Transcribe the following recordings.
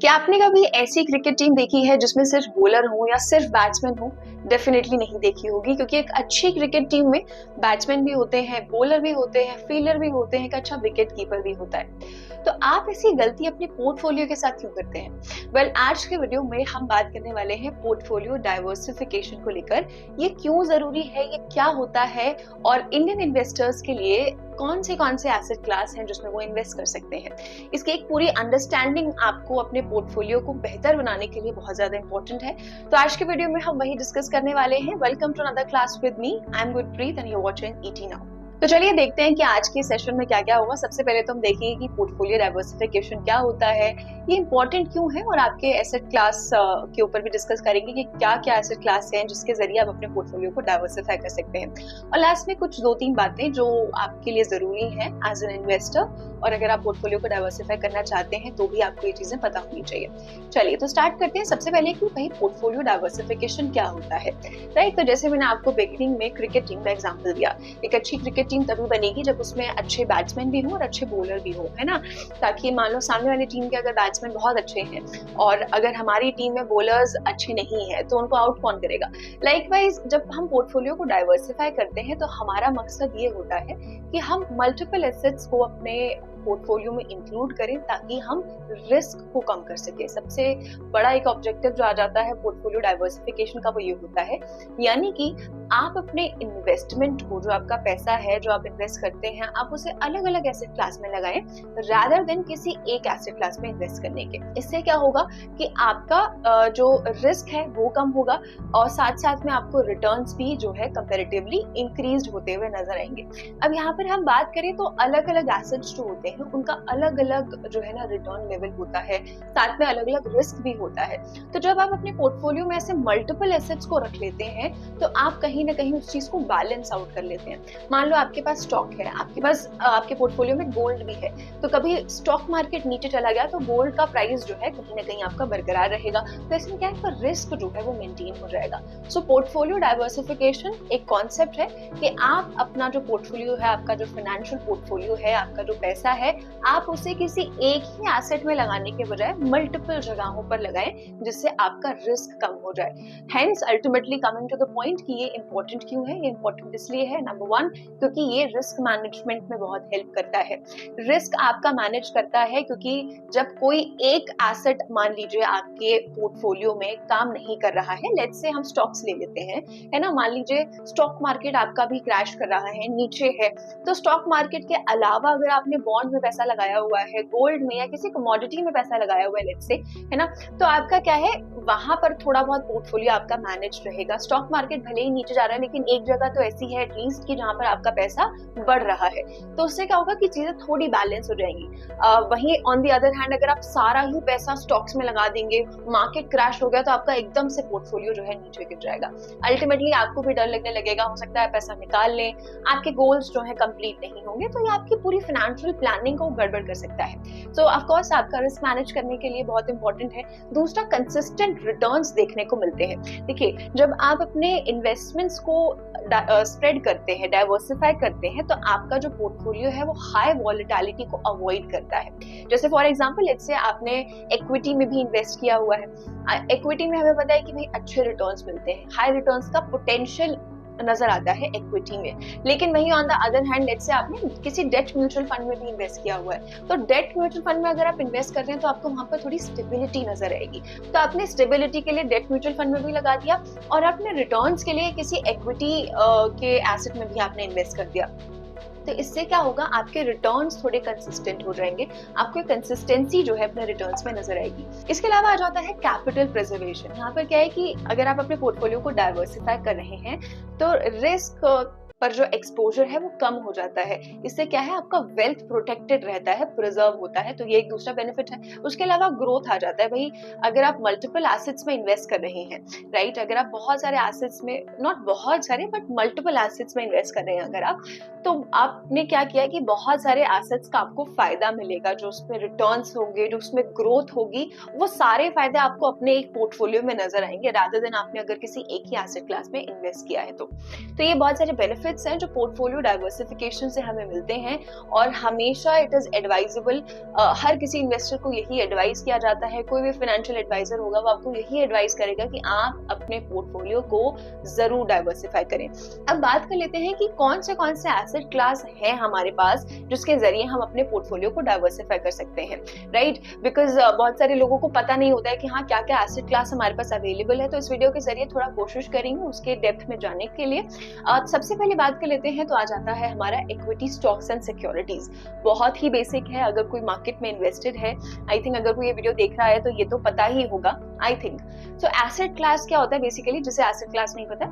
क्या आपने कभी ऐसी क्रिकेट टीम देखी है जिसमें सिर्फ बॉलर हो या सिर्फ बैट्समैन हो? डेफिनेटली नहीं देखी होगी, क्योंकि एक अच्छी क्रिकेट टीम में बैट्समैन भी होते हैं, बॉलर भी होते हैं, फील्डर भी होते हैं, एक अच्छा विकेट कीपर भी होता है। तो आप ऐसी गलती अपने पोर्टफोलियो के साथ क्यों करते हैं? आज के वीडियो में हम बात करने वाले हैं पोर्टफोलियो डाइवर्सिफिकेशन को लेकर। ये क्यों जरूरी है, ये क्या होता है और इंडियन इन्वेस्टर्स के लिए कौन से एसेट क्लास हैं जिसमें वो इन्वेस्ट कर सकते हैं। इसकी एक पूरी अंडरस्टैंडिंग आपको अपने पोर्टफोलियो को बेहतर बनाने के लिए बहुत ज्यादा इंपॉर्टेंट है। तो आज के वीडियो में हम वही डिस्कस करने वाले हैं। Welcome to another class with me. I am Gurpreet and you are watching ET now. तो चलिए देखते हैं कि आज के सेशन में क्या क्या होगा। सबसे पहले तो हम देखेंगे कि पोर्टफोलियो डाइवर्सिफिकेशन क्या होता है, ये इंपॉर्टेंट क्यों है, और आपके एसेट क्लास के ऊपर भी डिस्कस करेंगे कि क्या क्या एसेट क्लास हैं जिसके जरिए आप अपने पोर्टफोलियो को डाइवर्सिफाई कर सकते हैं। और लास्ट में कुछ 2-3 बातें जो आपके लिए जरूरी है एज एन इन्वेस्टर, और अगर आप पोर्टफोलियो को डाइवर्सिफाई करना चाहते हैं तो भी आपको ये चीजें पता होनी चाहिए। चलिए तो स्टार्ट करते हैं। सबसे पहले कि भाई पोर्टफोलियो डाइवर्सिफिकेशन क्या होता है, राइट। तो जैसे मैंने आपको बिगिनिंग में क्रिकेट टीम का एग्जांपल दिया, एक अच्छी क्रिकेट टीम तभी बनेगी जब उसमें अच्छे बैट्समैन भी हो और अच्छे बॉलर भी हो, है ना। ताकि मान लो सामने वाली टीम के अगर बैट्समैन बहुत अच्छे हैं और अगर हमारी टीम में बॉलर्स अच्छे नहीं है तो उनको आउट कौन करेगा। लाइकवाइज जब हम पोर्टफोलियो को डाइवर्सिफाई करते हैं तो हमारा मकसद ये होता है कि हम मल्टीपल एसेट्स को अपने पोर्टफोलियो में इंक्लूड करें ताकि हम रिस्क को कम कर सके। सबसे बड़ा एक ऑब्जेक्टिव जो आ जाता है पोर्टफोलियो डाइवर्सिफिकेशन का वो ये होता है, यानी कि आप अपने इन्वेस्टमेंट को, जो आपका पैसा है जो आप इन्वेस्ट करते हैं, आप उसे अलग अलग एसेट क्लास में लगाएं रादर देन किसी एक एसेट क्लास में इन्वेस्ट करने के। इससे क्या होगा कि आपका जो रिस्क है वो कम होगा और साथ साथ में आपको रिटर्न्स भी जो है कंपैरेटिवली इंक्रीज होते हुए नजर आएंगे। अब यहाँ पर हम बात करें तो अलग अलग एसेट्स जो होते हैं उनका अलग अलग जो है ना रिटर्न लेवल होता है, साथ में अलग अलग रिस्क भी होता है। तो जब आप अपने पोर्टफोलियो में ऐसे मल्टीपल एसेट्स को रख लेते हैं तो आप कहीं ना कहीं उस चीज को बैलेंस आउट कर लेते हैं। मान लो आपके पास स्टॉक है, आपके पास आपके पोर्टफोलियो में गोल्ड भी है, तो कभी स्टॉक मार्केट नीचे चला गया तो गोल्ड का प्राइस जो है कहीं ना कहीं आपका बरकरार रहेगा। तो इसमें क्या है, रिस्क जो है वो मेंटेन हो जाएगा। सो पोर्टफोलियो डाइवर्सिफिकेशन एक कॉन्सेप्ट है कि आप अपना जो पोर्टफोलियो है, आपका जो फाइनेंशियल पोर्टफोलियो है, आपका जो पैसा है, आप उसे किसी एक ही एसेट में लगाने के बजाय मल्टीपल जगहों पर लगाएं जिससे आपका रिस्क कम हो जाए। Hence ultimately coming to the point कि ये इंपॉर्टेंट क्यों है। ये इंपॉर्टेंट इसलिए है, नंबर 1 क्योंकि ये रिस्क मैनेजमेंट में बहुत हेल्प करता है। रिस्क आपका मैनेज करता है क्योंकि जब कोई एक एसेट मान लीजिए आपके पोर्टफोलियो में काम नहीं कर रहा है, लेट्स से हम स्टॉक्स ले लेते हैं, है ना। मान लीजिए स्टॉक मार्केट आपका भी क्रैश कर रहा है, नीचे है, तो स्टॉक मार्केट के अलावा अगर आपने बॉन्ड में पैसा लगाया हुआ है, गोल्ड में या किसी कमोडिटी में पैसा लगाया हुआ है लेट्स से, है ना, तो आपका क्या है, वहां पर थोड़ा बहुत पोर्टफोलियो आपका मैनेज रहेगा। स्टॉक मार्केट भले ही नीचे जा रहा है लेकिन एक जगह तो ऐसी है एटलीस्ट कि जहां पर आपका पैसा बढ़ रहा है, तो उससे क्या होगा कि चीजें थोड़ी बैलेंस हो जाएंगी। वहीं ऑन दी अदर हैंड अगर आप सारा ही पैसा स्टॉक्स में लगा देंगे, मार्केट क्रैश हो गया तो आपका एकदम से पोर्टफोलियो जो है नीचे गिर जाएगा। अल्टीमेटली आपको भी डर लगने लगेगा, हो सकता है पैसा निकाल लें, आपके गोल्स जो है कंप्लीट नहीं होंगे, तो ये आपकी पूरी फाइनेंशियल प्लानिंग को गड़बड़ कर सकता है। सो ऑफ कोर्स आपका रिस्क मैनेज करने के लिए बहुत इंपॉर्टेंट है। दूसरा, कंसिस्टेंट रिटर्न्स देखने को मिलते हैं। देखिए, जब आप अपने इन्वेस्टमेंट्स को स्प्रेड करते हैं, डाइवर्सिफाई करते हैं, तो आपका जो पोर्टफोलियो है वो हाई वॉलेटिलिटी को अवॉइड करता है। जैसे फॉर एग्जांपल लेट्स से आपने इक्विटी में भी इन्वेस्ट किया हुआ है। इक्विटी में हमें पता है कि भाई अच्छे रिटर्न्स मिलते हैं, हाई रिटर्न्स का पोटेंशियल नजर आता है इक्विटी में। लेकिन वहीं on the other hand let's say आपने किसी डेट म्यूचुअल फंड में भी इन्वेस्ट किया हुआ है, तो डेट म्यूचुअल फंड में अगर आप इन्वेस्ट कर रहे हैं तो आपको वहां पर थोड़ी स्टेबिलिटी नजर आएगी। तो आपने स्टेबिलिटी के लिए डेट म्यूचुअल फंड में भी लगा दिया और आपने रिटर्न्स के लिए किसी इक्विटी के एसेट में भी आपने इन्वेस्ट कर दिया। तो इससे क्या होगा, आपके रिटर्न्स थोड़े कंसिस्टेंट हो जाएंगे, आपको कंसिस्टेंसी जो है अपने रिटर्न्स में नजर आएगी। इसके अलावा आ जाता है कैपिटल प्रिजर्वेशन। यहाँ पर क्या है कि अगर आप अपने पोर्टफोलियो को डाइवर्सिफाई कर रहे हैं तो रिस्क पर जो एक्सपोजर है वो कम हो जाता है। इससे क्या है, आपका वेल्थ प्रोटेक्टेड रहता है, प्रिजर्व होता है, तो ये एक दूसरा बेनिफिट है। उसके अलावा ग्रोथ आ जाता है। भाई अगर आप मल्टीपल एसेट्स में इन्वेस्ट कर रहे हैं, राइट, अगर आप बहुत सारे एसेट्स में, नॉट बहुत सारे बट मल्टीपल एसेट्स में इन्वेस्ट कर रहे हैं अगर आप, तो आपने क्या किया कि बहुत सारे एसेट्स का आपको फायदा मिलेगा, जो उसमें रिटर्न्स होंगे, जो उसमें ग्रोथ होगी, वो सारे फायदे आपको अपने एक पोर्टफोलियो में नजर आएंगे रादर देन आपने अगर किसी एक ही एसेट क्लास में इन्वेस्ट किया है। तो ये बहुत सारे बेनिफिट बेनिफिट्स हैं जो पोर्टफोलियो डाइवर्सिफिकेशन से हमें मिलते हैं, और हमेशा इट इज एडवाइजेबल, हर किसी इन्वेस्टर को यही एडवाइस किया जाता है, कोई भी फाइनेंशियल एडवाइजर होगा वो आपको यही एडवाइस करेगा कि आप अपने पोर्टफोलियो को जरूर डाइवर्सिफाई करें। अब बात कर लेते हैं कि कौन से एसेट क्लास है हमारे पास जिसके जरिए हम अपने पोर्टफोलियो को डाइवर्सिफाई कर सकते हैं, राइट? बिकॉज बहुत सारे लोगों को पता नहीं होता है कि हाँ क्या क्या एसेट क्लास हमारे पास अवेलेबल है। तो इस वीडियो के जरिए थोड़ा कोशिश करेंगे उसके डेप्थ में जाने के लिए। सबसे पहले बात कर लेते हैं तो आ जाता है हमारा इक्विटी, स्टॉक्स एंड सिक्योरिटीज। बहुत ही बेसिक है, अगर कोई मार्केट में इन्वेस्टेड है, आई थिंक अगर कोई ये वीडियो देख रहा है तो ये तो पता ही होगा, I think. So asset class क्या होता है बेसिकली, जिसे एसेट क्लास नहीं पता,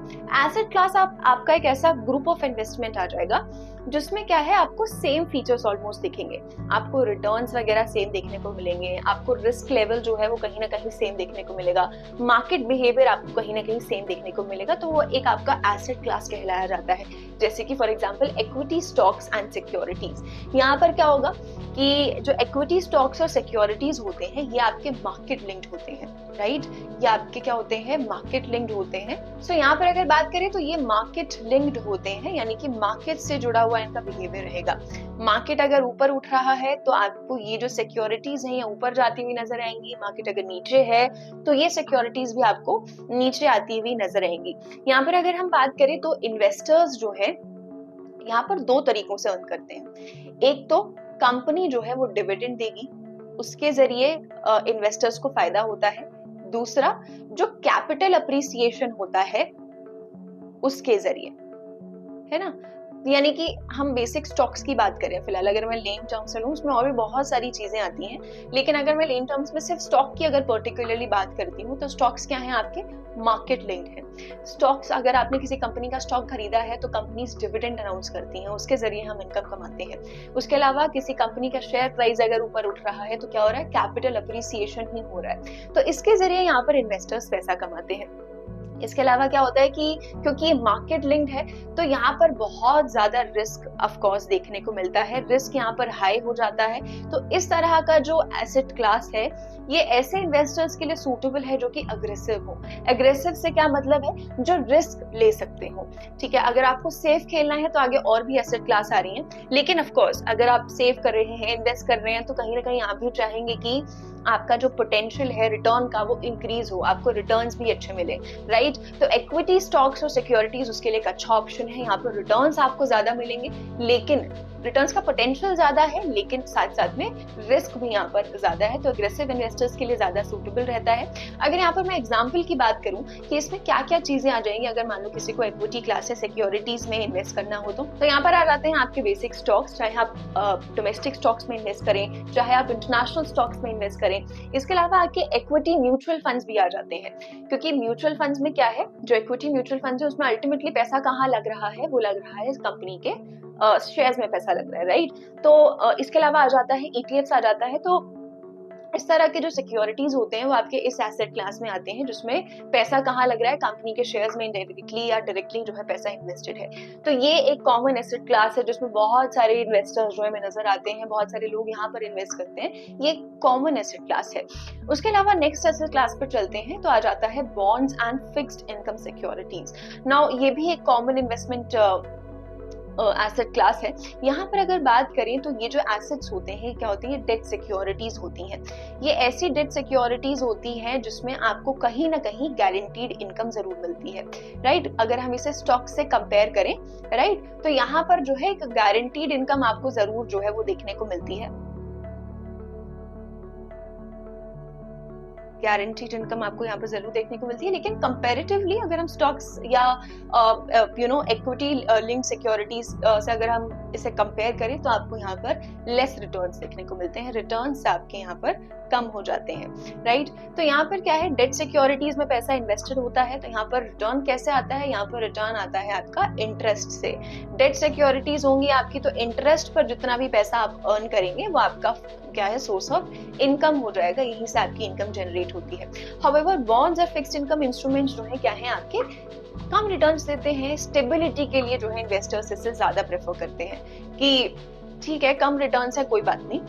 एसेट क्लास आपका एक ऐसा ग्रुप ऑफ इन्वेस्टमेंट आ जाएगा जिसमें क्या है, आपको सेम फीचर्स ऑलमोस्ट दिखेंगे, आपको रिटर्न्स वगैरह सेम देखने को मिलेंगे, आपको रिस्क लेवल जो है वो कहीं ना कहीं सेम देखने को मिलेगा, मार्केट बिहेवियर आपको कहीं ना कहीं सेम देखने को मिलेगा। तो वो एक आपका एसेट क्लास कहलाया जाता है। जैसे कि for example equity, stocks and securities. यहाँ पर क्या होगा कि जो इक्विटी, स्टॉक्स और सिक्योरिटीज होते हैं ये आपके मार्केट लिंक्ड होते हैं, राइट? ये आपके क्या होते हैं, मार्केट लिंक्ड होते हैं। सो यहाँ पर अगर बात करें तो ये मार्केट लिंक्ड होते हैं, यानी कि मार्केट से जुड़ा हुआ इनका बिहेवियर रहेगा। मार्केट अगर ऊपर उठ रहा है तो आपको ये जो सिक्योरिटीज है ये ऊपर जाती हुई नजर आएंगी, मार्केट अगर नीचे है तो ये सिक्योरिटीज भी आपको नीचे आती हुई नजर आएंगी। यहाँ पर अगर हम बात करें तो इन्वेस्टर्स जो है यहाँ पर दो तरीकों से अर्न करते हैं। एक तो कंपनी जो है वो डिविडेंड देगी, उसके जरिए इन्वेस्टर्स को फायदा होता है। दूसरा जो कैपिटल अप्रिसिएशन होता है उसके जरिए, है ना? यानी कि हम बेसिक स्टॉक्स की बात करें फिलहाल, अगर मैं लेन टर्म्स में लूं उसमें और भी बहुत सारी चीजें आती हैं, लेकिन अगर मैं लेन टर्म्स में सिर्फ स्टॉक की अगर पर्टिकुलरली बात करती हूँ तो स्टॉक्स क्या है, आपके मार्केट लिंक्ड है। स्टॉक्स, अगर आपने किसी कंपनी का स्टॉक खरीदा है तो कंपनीज डिविडेंड अनाउंस करती हैं, उसके जरिए हम इनकम कमाते हैं। उसके अलावा किसी कंपनी का शेयर प्राइस अगर ऊपर उठ रहा है तो क्या हो रहा है, कैपिटल अप्रिसिएशन ही हो रहा है, तो इसके जरिए यहाँ पर इन्वेस्टर्स पैसा कमाते हैं। इसके अलावा क्या होता है कि क्योंकि ये मार्केट लिंक्ड है तो यहाँ पर बहुत ज्यादा रिस्क ऑफ कोर्स देखने को मिलता है, रिस्क यहाँ पर हाई हो जाता है। तो इस तरह का जो एसेट क्लास है ये ऐसे इन्वेस्टर्स के लिए सूटेबल है जो कि अग्रेसिव हो। अग्रेसिव से क्या मतलब है, जो रिस्क ले सकते हो, ठीक है? अगर आपको सेफ खेलना है तो आगे और भी एसेट क्लास आ रही हैं, लेकिन ऑफ कोर्स अगर आप सेव कर रहे हैं, इन्वेस्ट कर रहे हैं तो कहीं ना कहीं आप भी चाहेंगे कि आपका जो पोटेंशियल है रिटर्न का वो इंक्रीज हो, आपको रिटर्न्स भी अच्छे मिले, राइट? तो इक्विटी, स्टॉक्स और सिक्योरिटीज उसके लिए एक अच्छा ऑप्शन है। यहाँ पर रिटर्न्स आपको ज्यादा मिलेंगे, लेकिन रिटर्न्स का पोटेंशियल ज्यादा है, लेकिन साथ साथ में रिस्क भी यहाँ पर ज्यादा है, तो अग्रेसिव इन्वेस्टर्स के लिए ज्यादा सूटेबल रहता है। अगर यहाँ पर मैं एग्जांपल की बात करूँ कि इसमें क्या क्या चीजें आ जाएंगी, अगर मान लो किसी को इक्विटी क्लास या सिक्योरिटीज में इन्वेस्ट करना हो तो यहाँ पर आ जाते हैं आपके बेसिक स्टॉक्स, चाहे आप डोमेस्टिक स्टॉक्स में इन्वेस्ट करें, चाहे आप इंटरनेशनल स्टॉक्स में इन्वेस्ट करें। इसके अलावा आपके इक्विटी म्यूचुअल फंड्स भी आ जाते हैं, क्योंकि म्यूचुअल फंड्स में क्या है, जो इक्विटी म्यूचुअल फंड्स है उसमें अल्टीमेटली पैसा कहाँ लग रहा है, वो लग रहा है कंपनी के शेयर्स में पैसा लग रहा है, राइट? तो इसके अलावा आ जाता है ईटीएफ्स आ जाता है। तो इस तरह के जो सिक्योरिटीज होते हैं वो आपके इस एसेट क्लास में आते हैं, जिसमें पैसा कहाँ लग रहा है, कंपनी के शेयर्स में डायरेक्टली या डायरेक्टली जो है पैसा इन्वेस्टेड है। तो ये एक कॉमन एसेट क्लास है जिसमें बहुत सारे इन्वेस्टर्स जो है में नजर आते हैं, बहुत सारे लोग यहाँ पर इन्वेस्ट करते हैं, ये कॉमन एसेट क्लास है। उसके अलावा नेक्स्ट एसेट क्लास पर चलते हैं तो आ जाता है bonds and fixed income securities. Now ये भी एक कॉमन इन्वेस्टमेंट एसेट क्लास है। यहाँ पर अगर बात करें तो ये जो एसेट्स होते हैं क्या होती हैं, डेट सिक्योरिटीज होती हैं। ये ऐसी डेट सिक्योरिटीज होती हैं जिसमें आपको कहीं ना कहीं गारंटीड इनकम जरूर मिलती है, राइट? अगर हम इसे स्टॉक से कंपेयर करें, राइट, तो यहाँ पर जो है एक गारंटीड इनकम आपको जरूर जो है वो देखने को मिलती है। गारंटीड इनकम आपको यहाँ पर जरूर देखने को मिलती है, लेकिन कंपैरेटिवली अगर हम स्टॉक्स या इक्विटी लिंक्ड सिक्योरिटीज से अगर हम इसे कंपेयर करें तो आपको यहाँ पर लेस रिटर्न्स देखने को मिलते हैं, रिटर्न्स आपके यहाँ पर कम हो जाते हैं, राइट? तो यहाँ पर क्या है, डेट सिक्योरिटीज में पैसा इन्वेस्टेड होता है तो यहाँ पर रिटर्न कैसे आता है, यहाँ पर रिटर्न आता है आपका इंटरेस्ट से। डेट सिक्योरिटीज होंगी आपकी तो इंटरेस्ट पर जितना भी पैसा आप अर्न करेंगे वो आपका क्या है, सोर्स ऑफ इनकम हो जाएगा, यहीं से आपकी इनकम जनरेट होती है। हाउएवर बॉन्ड्स और फिक्स्ड इनकम इंस्ट्रूमेंट्स जो है क्या है, आपके कम रिटर्न्स देते हैं, स्टेबिलिटी के लिए जो है इन्वेस्टर्स इससे ज्यादा प्रेफर करते हैं कि ठीक है कम रिटर्न्स है कोई बात नहीं,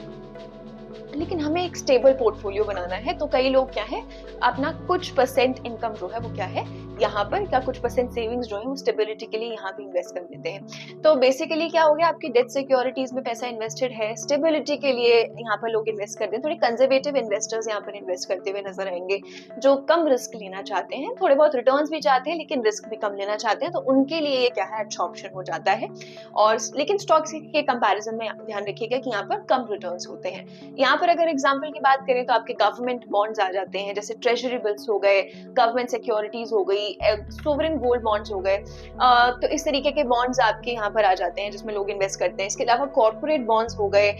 लेकिन हमें एक स्टेबल पोर्टफोलियो बनाना है, तो कई लोग क्या है अपना कुछ परसेंट इनकम जो है वो क्या है यहाँ पर, क्या कुछ परसेंट सेविंग्स जो है वो स्टेबिलिटी के लिए यहाँ पे इन्वेस्ट कर देते हैं। तो बेसिकली क्या हो गया, आपकी डेट सिक्योरिटीज में पैसा इन्वेस्टेड है, स्टेबिलिटी के लिए यहाँ पर लोग इन्वेस्ट करते हैं। थोड़े कंजर्वेटिव इन्वेस्टर्स यहाँ पर इन्वेस्ट करते हुए नजर आएंगे, जो कम रिस्क लेना चाहते हैं, थोड़े बहुत रिटर्न्स भी चाहते हैं लेकिन रिस्क भी कम लेना चाहते हैं, तो उनके लिए ये क्या है अच्छा ऑप्शन हो जाता है। और लेकिन स्टॉक्स के कंपैरिजन में ध्यान रखिएगा कि यहाँ पर कम रिटर्न्स होते हैं। यहाँ पर अगर एग्जांपल की बात करें तो आपके गवर्नमेंट बॉन्ड्स आ जाते हैं, जैसे ट्रेजरी बिल्स हो गए, गवर्नमेंट सिक्योरिटीज हो गई, सोवरेन गोल्ड बॉन्ड्स हो गए, तो इस तरीके के बॉन्ड्स आपके यहाँ पर आ जाते हैं जिसमें लोग इन्वेस्ट करते हैं। इसके अलावा कॉर्पोरेट बॉन्ड्स हो गए,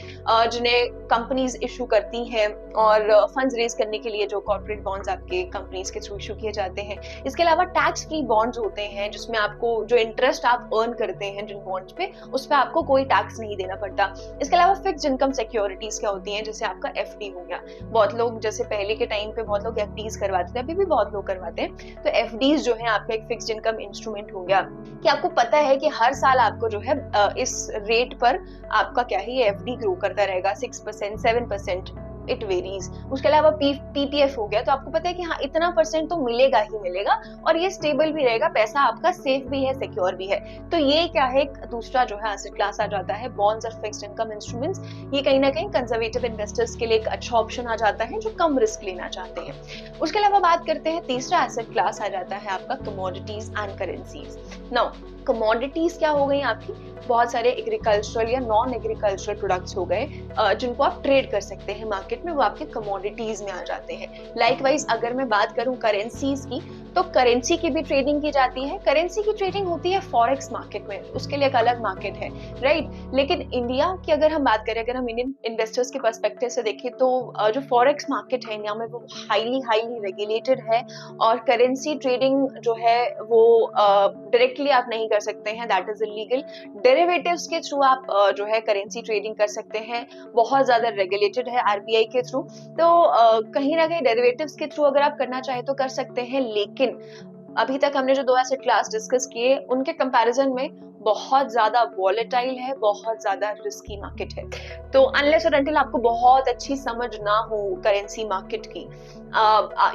जिन्हें कंपनीज इशू करती हैं और फंड्स रेज करने के लिए जो कॉर्पोरेट बॉन्ड्स आपके कंपनीज के थ्रू इशू किए जाते हैं। इसके अलावा टैक्स फ्री बॉन्ड्स होते हैं जिसमें आपको जो इंटरेस्ट आप अर्न करते हैं जिन बॉन्ड्स पे, उस पर आपको कोई टैक्स नहीं देना पड़ता। इसके अलावा फिक्स्ड इनकम सिक्योरिटीज क्या होती हैं, जैसे आपका एफडी हो गया। बहुत लोग जैसे पहले के टाइम पे बहुत लोग एफडीज करवाते थे, अभी भी बहुत लोग करवाते हैं। तो एफडीज जो है आपका एक फिक्स्ड इनकम इंस्ट्रूमेंट हो गया कि आपको पता है कि हर साल आपको जो है इस रेट पर आपका क्या है ये एफडी ग्रो करता रहेगा, 6%, 7%, इट वेरीज। उसके अलावा पीपीएफ हो गया, तो आपको पता है कि हाँ इतना परसेंट तो मिलेगा ही मिलेगा और ये स्टेबल भी रहेगा, पैसा आपका सेफ भी है, सिक्योर भी है। तो ये क्या है एक दूसरा जो है एसेट क्लास आ जाता है, बॉन्ड्स और फिक्स्ड इनकम इंस्ट्रूमेंट्स। ये कहीं ना कहीं कंजर्वेटिव इन्वेस्टर्स के लिए एक अच्छा ऑप्शन आ जाता है जो कम रिस्क लेना चाहते हैं। उसके अलावा बात करते हैं, तीसरा एसेट क्लास आ जाता है आपका commodities and currencies. Now commodities क्या हो गई आपकी, बहुत सारे एग्रीकल्चरल या नॉन एग्रीकल्चरल प्रोडक्ट्स हो गए जिनको आप ट्रेड कर सकते हैं मार्केट में, वो आपके कमोडिटीज में आ जाते हैं। लाइकवाइज अगर मैं बात करूं करेंसीज की, तो करेंसी की भी ट्रेडिंग की जाती है। करेंसी की ट्रेडिंग होती है फॉरेक्स मार्केट में, उसके लिए एक अलग मार्केट है, राइट। लेकिन इंडिया की अगर हम बात करें, अगर हम इंडियन इन्वेस्टर्स के पर्सपेक्टिव से देखें, तो जो फॉरेक्स मार्केट है इंडिया में वो हाईली रेगुलेटेड है और करेंसी ट्रेडिंग जो है वो डायरेक्टली आप नहीं कर सकते हैं, दैट इज इलीगल। डेरिवेटिव्स के थ्रू आप जो है करेंसी ट्रेडिंग कर सकते हैं, बहुत ज्यादा रेगुलेटेड है आरबीआई के थ्रू। तो कहीं ना कहीं डेरिवेटिव्स के थ्रू अगर आप करना चाहे तो कर सकते हैं, लेकिन अभी तक हमने जो दो एसेट क्लास डिस्कस किए उनके कंपैरिजन में बहुत ज्यादा वॉलेटाइल है, बहुत ज्यादा रिस्की मार्केट है। तो अनलेस और अनटिल आपको बहुत अच्छी समझ ना हो करेंसी मार्केट की,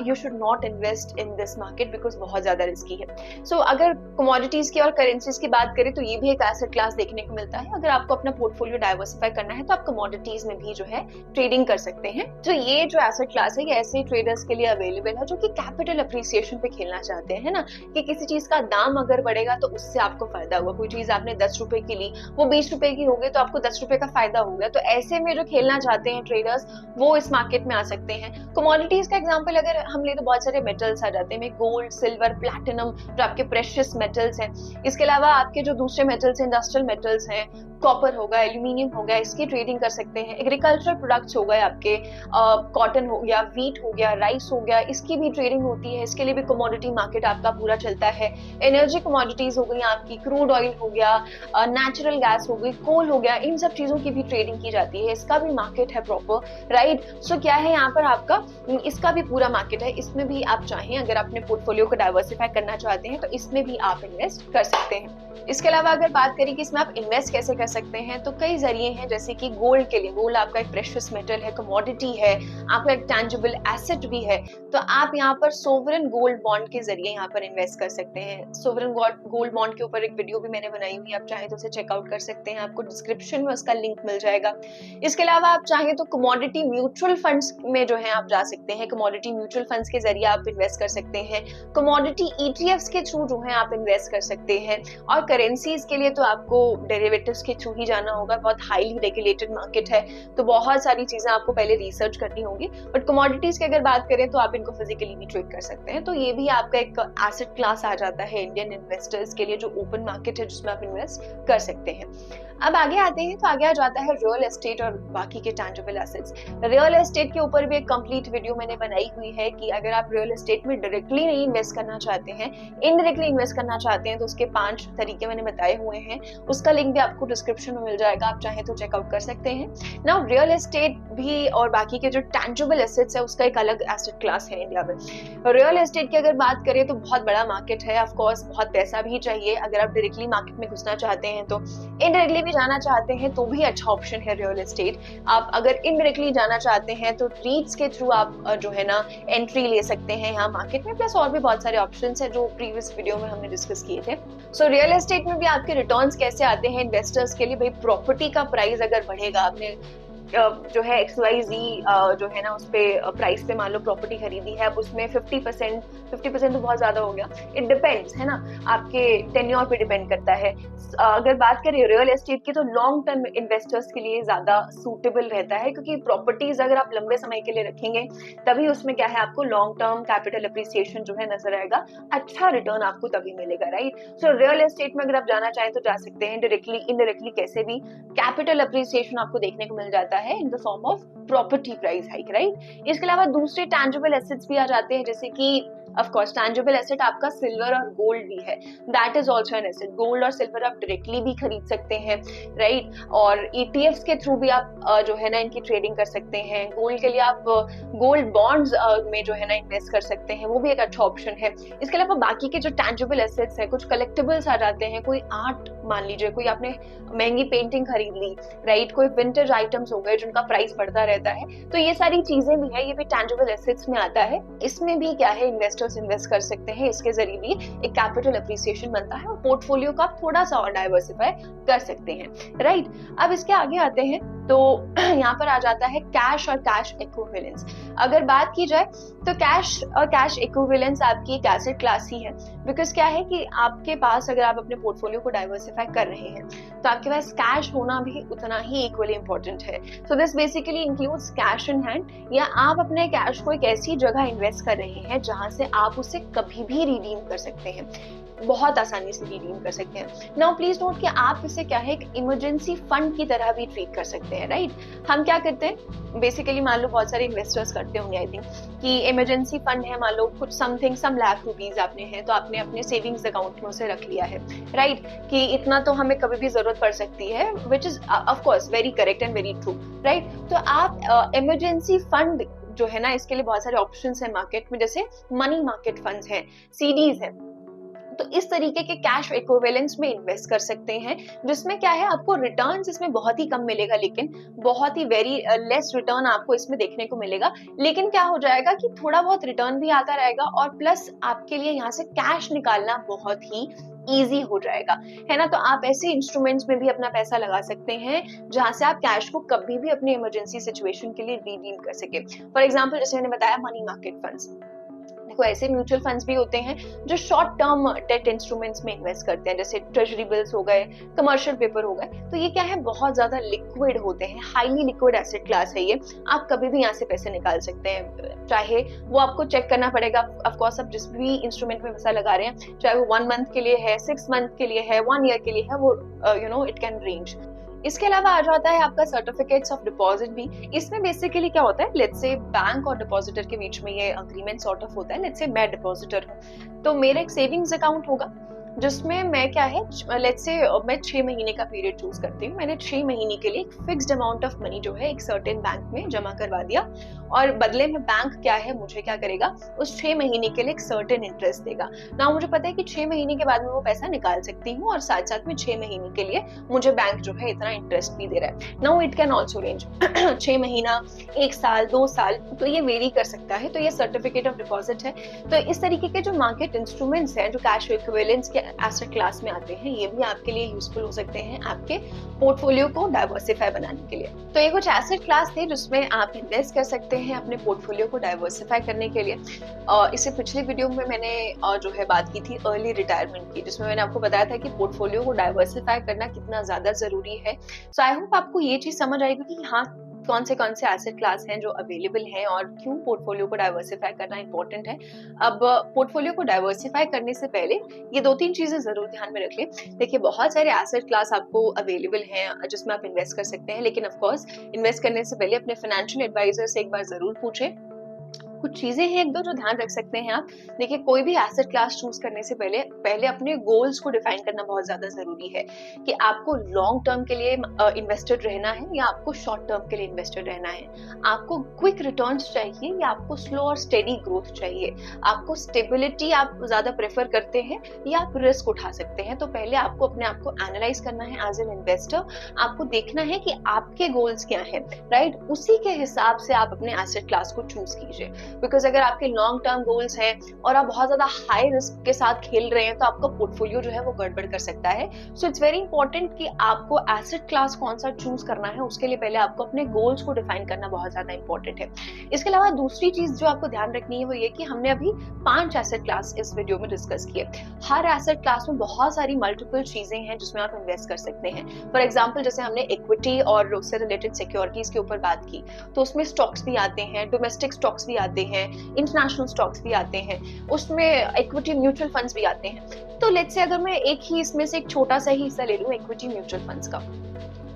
you should not invest in this market because बहुत ज्यादा रिस्की है। सो अगर कमोडिटीज की और करेंसीज की बात करें तो ये भी एक एसेट क्लास देखने को मिलता है। अगर आपको अपना पोर्टफोलियो डाइवर्सिफाई करना है तो आप कमोडिटीज में भी जो है ट्रेडिंग कर सकते हैं। तो ये जो एसेट क्लास है ये ऐसे ट्रेडर्स के लिए अवेलेबल है जो कि कैपिटल अप्रिसिएशन पे खेलना चाहते हैं ना, कि किसी चीज का दाम अगर बढ़ेगा तो उससे आपको फायदा हुआ। कोई चीज आपने 10 रुपए की ली, वो 20 रुपए की हो गई तो आपको 10 रुपए का फायदा हो गया। तो ऐसे में जो खेलना चाहते हैं ट्रेडर्स वो इस मार्केट में आ सकते हैं। कमोडिटीज का एग्जांपल अगर हम ले तो बहुत सारे मेटल्स आ जाते हैं, गोल्ड, सिल्वर, प्लैटिनम जो आपके प्रेशियस मेटल्स हैं। इसके अलावा आपके जो दूसरे मेटल्स हैं, इंडस्ट्रियल मेटल्स हैं, कॉपर हो गया, एल्यूमिनियम हो गया, इसकी ट्रेडिंग कर सकते हैं। एग्रीकल्चरल प्रोडक्ट्स हो गए आपके, कॉटन हो गया, व्हीट हो गया, राइस हो गया, इसकी भी ट्रेडिंग होती है, इसके लिए भी कमोडिटी मार्केट आपका पूरा चलता है। एनर्जी कमोडिटीज हो गई आपकी, क्रूड ऑयल हो गया, नेचुरल गैस हो गई, कोल हो गया, इन सब चीजों की भी ट्रेडिंग की जाती है, इसका भी मार्केट है प्रॉपर, राइट। सो क्या है यहाँ पर आपका इसका भी पूरा मार्केट है, इसमें भी आप चाहें अगर अपने पोर्टफोलियो को डाइवर्सिफाई करना चाहते हैं तो इसमें भी आप इन्वेस्ट कर सकते हैं। इसके अलावा अगर बात करें कि इसमें आप इन्वेस्ट कैसे कर सकते हैं, तो कई जरिए हैं, जैसे कि गोल्ड के लिए, गोल्ड आपका एक प्रेशियस मेटल है, कमोडिटी है, आपका एक टैंजिबल एसेट भी है, तो आप यहाँ पर सोवरेन गोल्ड बॉन्ड के जरिए यहाँ पर इन्वेस्ट कर सकते हैं। सोवरेन गोल्ड बॉन्ड के ऊपर एक वीडियो भी मैंने बनाई हुई है, आप चाहें तो उसे चेकआउट कर सकते हैं, आपको डिस्क्रिप्शन में उसका लिंक मिल जाएगा। इसके अलावा आप चाहें तो कमोडिटी म्यूचुअल फंड्स में जो है आप जा सकते हैं, कमोडिटी म्यूचुअल फंड्स के जरिए आप इन्वेस्ट कर सकते हैं, कमोडिटी ईटीएफ्स के थ्रू जो है आप इन्वेस्ट कर सकते हैं, और करेंसीज के लिए तो आपको डेरिवेटिव्स के थ्रू ही जाना होगा, बहुत हाईली रेगुलेटेड मार्केट है, तो बहुत सारी चीजें आपको पहले रिसर्च करनी होगी। बट कमोडिटीज की अगर बात करें तो आप इनको फिजिकली भी ट्रेड कर सकते हैं, तो ये भी आपका एक एसेट क्लास आ जाता है इंडियन इन्वेस्टर्स के लिए, जो ओपन मार्केट है जिसमें आप इन्वेस्ट कर सकते हैं। अब आगे आते हैं तो आगे आ जाता है रियल एस्टेट और बाकी के टैंजिबल एसेट्स। रियल एस्टेट के ऊपर भी एक कंप्लीट वीडियो मैंने बनाई हुई है कि अगर आप रियल एस्टेट में डायरेक्टली नहीं इन्वेस्ट करना चाहते हैं, इनडायरेक्टली इन्वेस्ट करना चाहते हैं, तो उसके 5 तरीके मैंने बताए हुए हैं, उसका लिंक भी आपको डिस्क्रिप्शन में मिल जाएगा, आप चाहें तो चेकआउट कर सकते हैं। नाउ रियल एस्टेट भी और बाकी के जो टैंजिबल एसेट्स है उसका एक अलग एसेट क्लास है इंडिया में। रियल एस्टेट की अगर बात करें तो बहुत बड़ा मार्केट है, ऑफ कोर्स बहुत पैसा भी चाहिए अगर आप डायरेक्टली मार्केट में घुसना चाहते हैं, तो इनडायरेक्टली भी जाना चाहते हैं तो भी अच्छा ऑप्शन है रियल एस्टेट। आप अगर इनडायरेक्टली जाना चाहते हैं तो रीट्स के थ्रू आप जो है ना एंट्री ले सकते हैं यहाँ मार्केट में, प्लस और भी बहुत सारे ऑप्शंस हैं जो प्रीवियस वीडियो में हमने डिस्कस किए थे। सो रियल एस्टेट में भी आपके रिटर्न्स कैसे आते हैं इन्वेस्टर्स के लिए, भाई प्रॉपर्टी का प्राइस अगर बढ़ेगा, आपने जो है XYZ जो है ना उस पे प्राइस पे मान लो प्रॉपर्टी खरीदी है, अब उसमें 50% तो बहुत ज्यादा हो गया, इट डिपेंड्स है ना, आपके टेन्योर पे डिपेंड करता है। अगर बात करें रियल एस्टेट की तो लॉन्ग टर्म इन्वेस्टर्स के लिए ज्यादा सूटेबल रहता है, क्योंकि प्रॉपर्टीज अगर आप लंबे समय के लिए रखेंगे तभी उसमें क्या है आपको लॉन्ग टर्म कैपिटल अप्रिसिएशन जो है नजर आएगा, अच्छा रिटर्न आपको तभी मिलेगा, राइट। सो रियल एस्टेट में अगर आप जाना चाहें तो जा सकते हैं, डायरेक्टली इनडायरेक्टली कैसे भी कैपिटल अप्रिसिएशन आपको देखने को मिल जाता है in the form of property price hike, right. इसके अलावा दूसरे टैंजिबल एसेट्स भी आ जाते हैं, जैसे कि ऑफ कोर्स टैंजिबल एसेट आपका सिल्वर और गोल्ड भी है, that is also an asset. Gold और सिल्वर आप डायरेक्टली भी खरीद सकते हैं, राइट, और ETFs के थ्रू भी आप जो है ना इनकी ट्रेडिंग कर सकते हैं। गोल्ड के लिए आप गोल्ड बॉन्ड्स में जो है ना इन्वेस्ट कर सकते हैं, वो भी एक अच्छा ऑप्शन है। इसके अलावा बाकी के जो टैंजिबल एसेट्स है, कुछ कलेक्टिबल्स आ जाते हैं, कोई आर्ट मान लीजिए, कोई आपने महंगी पेंटिंग खरीद ली, राइट, कोई विंटेज आइटम्स हो गए जिनका प्राइस बढ़ता रहता है, तो ये सारी चीजें भी है, ये भी टैंजिबल एसेट्स में आता है। इसमें भी क्या है इन्वेस्टर्स इन्वेस्ट कर सकते हैं, इसके जरिए भी एक कैपिटल अप्रिसिएशन बनता है और पोर्टफोलियो का थोड़ा सा और डाइवर्सिफाई कर सकते हैं, राइट। अब इसके आगे आते हैं तो यहाँ पर आ जाता है कैश और कैश इक्विवेलेंस। अगर बात की जाए तो कैश और कैश इक्विवेलेंस आपकी एक एसेट क्लास ही है, बिकॉज क्या है कि आपके पास अगर आप अपने पोर्टफोलियो को डाइवर्सिफाई कर रहे हैं तो आपके पास कैश होना भी उतना ही इक्वली इंपॉर्टेंट है। So this basically includes cash in hand, या आप अपने कैश को एक ऐसी जगह इन्वेस्ट कर रहे हैं जहां से आप उसे कभी भी रिडीम कर सकते हैं, बहुत आसानी से रिडीम कर सकते हैं। नाउ प्लीज नोट कि आप इसे क्या है एक इमरजेंसी फंड की तरह भी ट्रीट कर सकते हैं, राइट। हम क्या करते हैं बेसिकली, मान लो बहुत सारे इन्वेस्टर्स करते होंगे आई थिंक, कि इमरजेंसी फंड है, मान लो कुछ समथिंग सम लाख रुपीज आपने है तो आपने अपने सेविंग्स अकाउंट में उसे रख लिया है, राइट, कि इतना तो हमें कभी भी जरूरत पड़ सकती है, which is of course very correct and very true, right. तो आप इमरजेंसी फंड जो है ना, इसके लिए बहुत सारे ऑप्शंस हैं मार्केट में, जैसे मनी मार्केट फंड्स हैं, CDs है, तो इस तरीके के कैश इक्विवेलेंस में इन्वेस्ट कर सकते हैं, जिसमें क्या है आपको रिटर्न्स इसमें बहुत ही कम मिलेगा, लेकिन बहुत ही वेरी लेस रिटर्न आपको इसमें देखने को मिलेगा, लेकिन क्या हो जाएगा कि थोड़ा बहुत रिटर्न भी आता रहेगा और प्लस आपके लिए यहाँ से कैश निकालना बहुत ही इजी हो जाएगा, है ना। तो आप ऐसे इंस्ट्रूमेंट्स में भी अपना पैसा लगा सकते हैं जहां से आप कैश को कभी भी अपने इमरजेंसी सिचुएशन के लिए रिडीम कर सके। फॉर एग्जांपल जैसे मैंने बताया मनी मार्केट फंड्स, देखो ऐसे म्यूचुअल फंड्स भी होते हैं जो शॉर्ट टर्म डेट इंस्ट्रूमेंट्स में इन्वेस्ट करते हैं, जैसे ट्रेजरी बिल्स हो गए, कमर्शियल पेपर हो गए, तो ये क्या है बहुत ज्यादा लिक्विड होते हैं, हाईली लिक्विड एसेट क्लास है ये, आप कभी भी यहाँ से पैसे निकाल सकते हैं, चाहे वो आपको चेक करना पड़ेगा ऑफकोर्स आप जिस भी इंस्ट्रूमेंट में पैसा लगा रहे हैं, चाहे वो 1 मंथ के लिए है, 6 मंथ के लिए है, 1 ईयर के लिए है, वो इट कैन रेंज। इसके अलावा आ जाता है आपका सर्टिफिकेट्स ऑफ डिपॉजिट भी। इसमें बेसिकली क्या होता है, लेट्स से बैंक और डिपॉजिटर के बीच में ये अग्रीमेंट सॉर्ट ऑफ होता है। लेट्स से मैं डिपॉजिटर हूँ तो मेरा एक सेविंग्स अकाउंट होगा जिसमें मैं क्या है, लेट्स से मैं 6 महीने का पीरियड चूज करती हूँ, मैंने 6 महीने के लिए एक फिक्स्ड अमाउंट ऑफ मनी जो है एक सर्टेन बैंक में जमा करवा दिया, और बदले में बैंक क्या है मुझे क्या करेगा, उस 6 महीने के लिए एक सर्टेन इंटरेस्ट देगा ना। मुझे पता है कि 6 महीने के बाद में वो पैसा निकाल सकती हूँ, और साथ साथ में 6 महीने के लिए मुझे बैंक जो है इतना इंटरेस्ट भी दे रहा है। Now it can also range 6 महीना, 1 साल, 2 साल, तो ये वेरी कर सकता है। तो ये सर्टिफिकेट ऑफ डिपॉजिट है। तो इस तरीके के जो मार्केट इंस्ट्रूमेंट्स हैं जो कैश इक्विवेलेंस के एसेट क्लास में आते हैं, ये भी आपके लिए यूजफुल हो सकते हैं आपके पोर्टफोलियो को डाइवर्सिफाई बनाने के लिए। तो ये कुछ एसेट क्लास थे जिसमें आप इन्वेस्ट कर सकते हैं अपने पोर्टफोलियो को डाइवर्सिफाई करने के लिए। इससे पिछली वीडियो में मैंने जो है बात की थी अर्ली रिटायरमेंट की, जिसमें मैंने आपको बताया था कि पोर्टफोलियो को डाइवर्सिफाई करना कितना ज्यादा जरूरी है। सो आई होप आपको ये चीज समझ आएगी कि हाँ कौन से एसेट क्लास हैं जो अवेलेबल हैं और क्यों पोर्टफोलियो को डाइवर्सिफाई करना इंपॉर्टेंट है। अब पोर्टफोलियो को डाइवर्सिफाई करने से पहले ये 2-3 चीजें जरूर ध्यान में रख लें। देखिए बहुत सारे एसेट क्लास आपको अवेलेबल हैं जिसमें आप इन्वेस्ट कर सकते हैं, लेकिन ऑफ कोर्स इन्वेस्ट करने से पहले अपने फाइनेंशियल एडवाइजर से एक बार जरूर पूछें कुछ चीजें हैं एक दो जो ध्यान रख सकते हैं आप। देखिए, कोई भी एसेट क्लास चूज करने से पहले अपने गोल्स को डिफाइन करना बहुत ज्यादा जरूरी है कि आपको लॉन्ग टर्म के लिए इन्वेस्टेड रहना है या आपको शॉर्ट टर्म के लिए इन्वेस्टेड रहना है। आपको क्विक रिटर्न्स चाहिए या आपको स्लो और स्टेडी ग्रोथ चाहिए। आपको स्टेबिलिटी आप ज्यादा प्रेफर करते हैं या आप रिस्क उठा सकते हैं। तो पहले आपको अपने आप को एनालाइज करना है एज एन इन्वेस्टर। आपको देखना है कि आपके गोल्स क्या है, राइट? उसी के हिसाब से आप अपने एसेट क्लास को चूज कीजिए। बिकॉज अगर आपके लॉन्ग टर्म गोल्स हैं और आप बहुत ज्यादा हाई रिस्क के साथ खेल रहे हैं तो आपका पोर्टफोलियो जो है वो गड़बड़ कर सकता है। सो इट्स वेरी इंपॉर्टेंट कि आपको एसेट क्लास कौन सा चूज करना है, उसके लिए पहले आपको अपने गोल्स को डिफाइन करना बहुत ज्यादा इंपॉर्टेंट है। इसके अलावा दूसरी चीज जो आपको ध्यान रखनी है वो ये कि हमने अभी 5 एसेट क्लास इस वीडियो में डिस्कस किए। हर एसेट क्लास में बहुत सारी मल्टीपल चीजें हैं जिसमें आप इन्वेस्ट कर सकते हैं। फॉर एग्जाम्पल, जैसे हमने इक्विटी और उससे रिलेटेड सिक्योरिटीज के ऊपर बात की, तो उसमें स्टॉक्स भी आते हैं, डोमेस्टिक स्टॉक्स भी आते हैं, इंटरनेशनल स्टॉक्स भी आते हैं, उसमें इक्विटी म्यूचुअल फंड्स भी आते हैं। तो लेट्स से अगर मैं एक ही इसमें से एक छोटा सा ही हिस्सा ले लूं इक्विटी म्यूचुअल फंड्स का,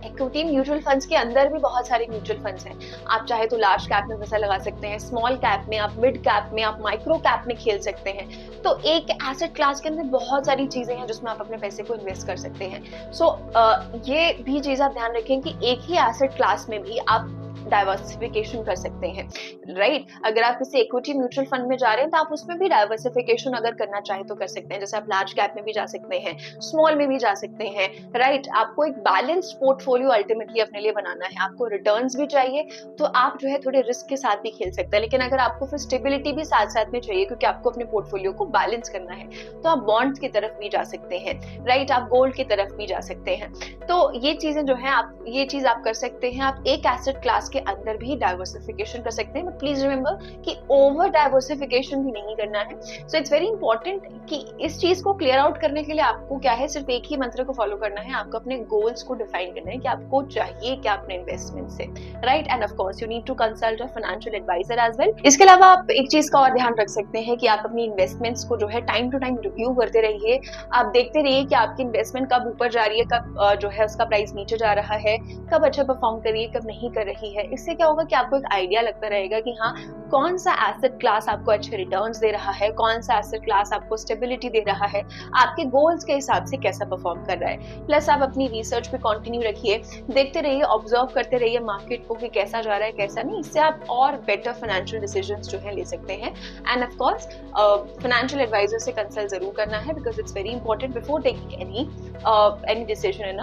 इक्विटी म्यूचुअल फंड्स के अंदर भी बहुत सारे म्यूचुअल फंड्स हैं। आप चाहे तो लार्ज कैप में पैसा लगा सकते हैं, स्मॉल कैप में, आप मिड कैप में, आप माइक्रो कैप में खेल सकते हैं। तो एक एसेट क्लास के अंदर बहुत सारी चीजें हैं जिसमें आप अपने पैसे को इन्वेस्ट कर सकते हैं। सो ये भी चीज आप ध्यान रखें कि एक ही एसेट क्लास में भी आप डाइवर्सिफिकेशन कर सकते हैं, राइट? अगर आप किसी इक्विटी म्यूचुअल फंड में जा रहे हैं तो आप उसमें भी डाइवर्सिफिकेशन अगर करना चाहें तो कर सकते हैं। जैसे आप लार्ज कैप में भी जा सकते हैं, स्मॉल में भी जा सकते हैं, राइट? आपको एक बैलेंस्ड पोर्टफोलियो अल्टीमेटली अपने लिए बनाना है। आपको रिटर्न्स भी चाहिए तो आप जो है थोड़े रिस्क के साथ भी खेल सकते हैं। लेकिन अगर आपको फिर स्टेबिलिटी भी साथ साथ में चाहिए क्योंकि आपको अपने पोर्टफोलियो को बैलेंस करना है, तो आप बॉन्ड्स की तरफ भी जा सकते हैं, राइट? आप गोल्ड की तरफ भी जा सकते हैं। तो ये चीजें जो है ये चीज आप कर सकते हैं। आप एक एसेट क्लास के अंदर भी डाइवर्सिफिकेशन कर सकते हैं, बट प्लीज रिमेंबर कि ओवर डाइवर्सिफिकेशन भी नहीं करना है। सो इट्स वेरी इंपॉर्टेंट कि इस चीज को क्लियर आउट करने के लिए आपको क्या है, सिर्फ एक ही मंत्र को फॉलो करना है। आपको अपने गोल्स को डिफाइन करना है कि आपको चाहिए क्या अपने इन्वेस्टमेंट से, right? And of course you need to consult a financial advisor as well. इसके अलावा आप एक चीज का और ध्यान रख सकते हैं कि आप अपनी इन्वेस्टमेंट्स को जो है टाइम टू टाइम रिव्यू करते रहिए। आप देखते रहिए कि आपकी इन्वेस्टमेंट कब ऊपर जा रही है, कब जो है उसका प्राइस नीचे जा रहा है, कब अच्छा परफॉर्म कर रही है, कब नहीं कर रही है। इससे क्या होगा कि आपको एक आइडिया लगता रहेगा कि हाँ, कौन सा एसेट क्लास आपको अच्छे रिटर्न्स दे रहा है, कौन सा एसेट क्लास आपको स्टेबिलिटी दे रहा है, आपके गोल्स के हिसाब से कैसा परफॉर्म कर रहा है। प्लस आप अपनी रिसर्च पे कंटिन्यू रखिए, देखते रहिए, ऑब्जर्व करते रहिए मार्केट को कि कैसा जा रहा है कैसा नहीं। इससे आप और बेटर फाइनेंशियल डिसीजंस जो है ले सकते हैं। And of course financial advisor से कंसल्ट जरूर करना है because it's very important before taking any decision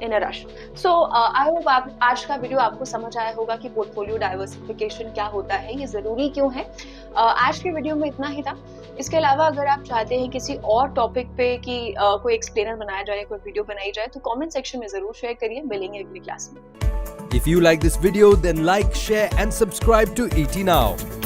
in a rush. So I hope आप आज का वीडियो आपको समझ आया होगा कि पोर्टफोलियो डाइवर्सिफिकेशन क्या होता है, ये जरूरी क्यों है। आज के वीडियो में इतना ही था। इसके अलावा अगर आप चाहते हैं किसी और टॉपिक पे कि कोई एक्सप्लेनर बनाया जाए, कोई वीडियो बनाई जाए, तो कमेंट सेक्शन में जरूर शेयर करिए। मिलेंगे अगली क्लास में। If you like this video, then like, share and subscribe to ET Now.